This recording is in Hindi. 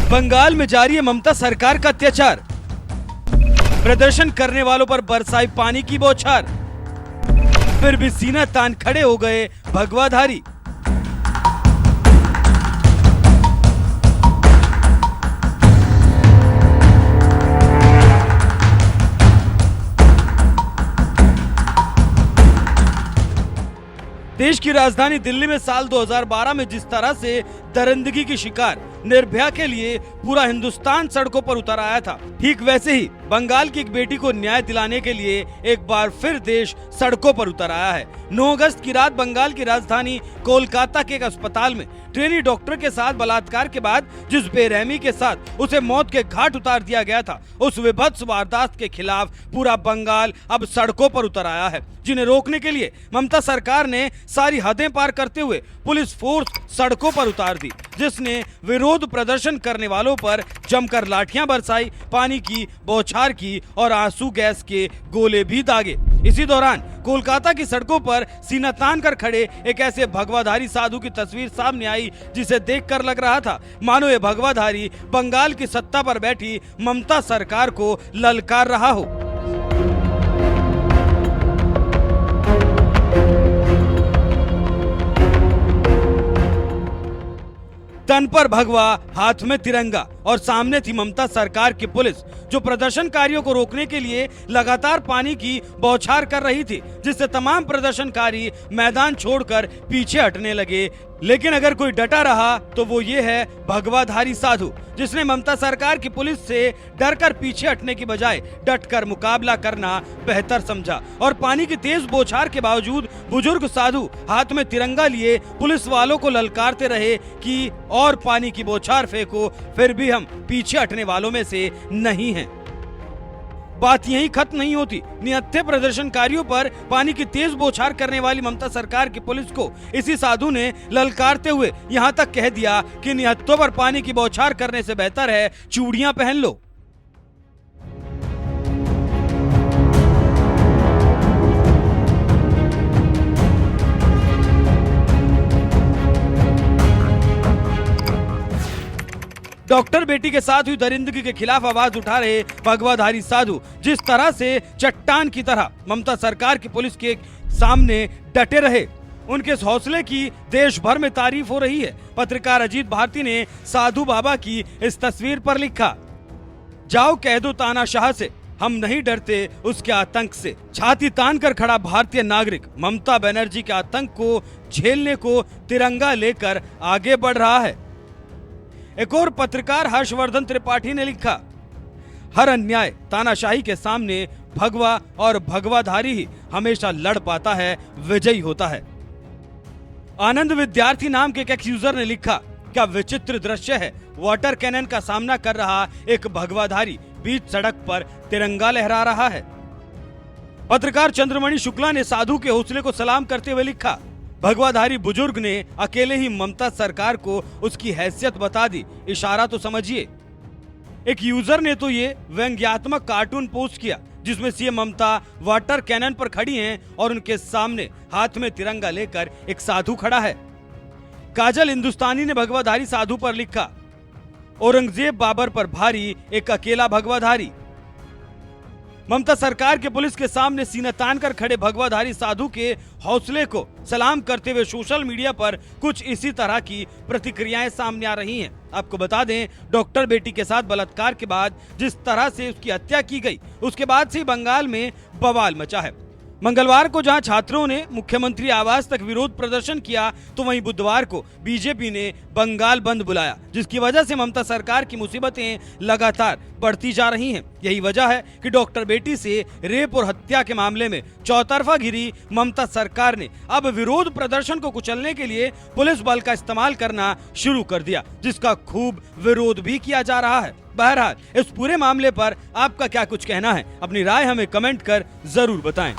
बंगाल में जारी है ममता सरकार का अत्याचार। प्रदर्शन करने वालों पर बरसाई पानी की बौछार। फिर भी सीना तान खड़े हो गए भगवाधारी। देश की राजधानी दिल्ली में साल 2012 में जिस तरह से दरिंदगी की शिकार निर्भया के लिए पूरा हिंदुस्तान सड़कों पर उतर आया था, ठीक वैसे ही बंगाल की एक बेटी को न्याय दिलाने के लिए एक बार फिर देश सड़कों पर उतर आया है। 9 अगस्त की रात बंगाल की राजधानी कोलकाता के एक अस्पताल में ट्रेनी डॉक्टर के साथ बलात्कार के बाद जिस बेरहमी के साथ उसे मौत के घाट उतार दिया गया था, उस विभत्स वारदात के खिलाफ पूरा बंगाल अब सड़कों पर उतर आया है, जिन्हें रोकने के लिए ममता सरकार ने सारी हदें पार करते हुए पुलिस फोर्स सड़कों पर उतार दी, जिसने विरोध प्रदर्शन करने वालों पर जमकर लाठियां बरसाई, पानी की बौछार की और आंसू गैस के गोले भी दागे। इसी दौरान कोलकाता की सड़कों पर सीना तान कर खड़े एक ऐसे भगवाधारी साधु की तस्वीर सामने आई, जिसे देखकर लग रहा था मानो ये भगवाधारी बंगाल की सत्ता पर बैठी ममता सरकार को ललकार रहा हो। तन पर भगवा, हाथ में तिरंगा और सामने थी ममता सरकार की पुलिस, जो प्रदर्शनकारियों को रोकने के लिए लगातार पानी की बौछार कर रही थी, जिससे तमाम प्रदर्शनकारी मैदान छोड़कर पीछे हटने लगे। लेकिन अगर कोई डटा रहा तो वो ये है भगवाधारी साधु, जिसने ममता सरकार की पुलिस से डरकर पीछे हटने की बजाय डटकर मुकाबला करना बेहतर समझा और पानी की तेज बौछार के बावजूद बुजुर्ग साधु हाथ में तिरंगा लिए पुलिस वालों को ललकारते रहे कि और पानी की बौछार फेंको, फिर भी हम पीछे हटने वालों में से नहीं हैं। बात यही खत्म नहीं होती। निहत्थे प्रदर्शनकारियों पर पानी की तेज बौछार करने वाली ममता सरकार की पुलिस को इसी साधु ने ललकारते हुए यहाँ तक कह दिया कि निहत्थों पर पानी की बौछार करने से बेहतर है चूड़ियां पहन लो। डॉक्टर बेटी के साथ हुई दरिंदगी के खिलाफ आवाज उठा रहे भगवाधारी साधु जिस तरह से चट्टान की तरह ममता सरकार की पुलिस के सामने डटे रहे, उनके इस हौसले की देश भर में तारीफ हो रही है। पत्रकार अजीत भारती ने साधु बाबा की इस तस्वीर पर लिखा, जाओ कह दो तानाशाह से हम नहीं डरते उसके आतंक से। छाती तान कर खड़ा भारतीय नागरिक ममता बनर्जी के आतंक को झेलने को तिरंगा लेकर आगे बढ़ रहा है। एक और पत्रकार हर्षवर्धन त्रिपाठी ने लिखा, हर अन्याय तानाशाही के सामने भगवा और भगवाधारी ही हमेशा लड़ पाता है, विजयी होता है। आनंद विद्यार्थी नाम के एक यूजर ने लिखा, क्या विचित्र दृश्य है, वाटर कैनन का सामना कर रहा एक भगवाधारी बीच सड़क पर तिरंगा लहरा रहा है। पत्रकार चंद्रमणि शुक्ला ने साधु के हौसले को सलाम करते हुए लिखा, भगवाधारी बुजुर्ग ने अकेले ही ममता सरकार को उसकी हैसियत बता दी, इशारा तो समझिए। एक यूजर ने तो ये व्यंग्यात्मक कार्टून पोस्ट किया जिसमें सीएम ममता वाटर कैनन पर खड़ी हैं और उनके सामने हाथ में तिरंगा लेकर एक साधु खड़ा है। काजल हिंदुस्तानी ने भगवाधारी साधु पर लिखा, औरंगजेब बाबर पर भारी एक अकेला भगवाधारी। ममता सरकार के पुलिस के सामने सीना तान कर खड़े भगवाधारी साधु के हौसले को सलाम करते हुए सोशल मीडिया पर कुछ इसी तरह की प्रतिक्रियाएं सामने आ रही हैं। आपको बता दें, डॉक्टर बेटी के साथ बलात्कार के बाद जिस तरह से उसकी हत्या की गई, उसके बाद से बंगाल में बवाल मचा है। मंगलवार को जहां छात्रों ने मुख्यमंत्री आवास तक विरोध प्रदर्शन किया, तो वहीं बुधवार को बीजेपी ने बंगाल बंद बुलाया, जिसकी वजह से ममता सरकार की मुसीबतें लगातार बढ़ती जा रही हैं। यही वजह है कि डॉक्टर बेटी से रेप और हत्या के मामले में चौतरफा घिरी ममता सरकार ने अब विरोध प्रदर्शन को कुचलने के लिए पुलिस बल का इस्तेमाल करना शुरू कर दिया, जिसका खूब विरोध भी किया जा रहा है। बहरहाल इस पूरे मामले पर आपका क्या कुछ कहना है, अपनी राय हमें कमेंट कर जरूर बताएं।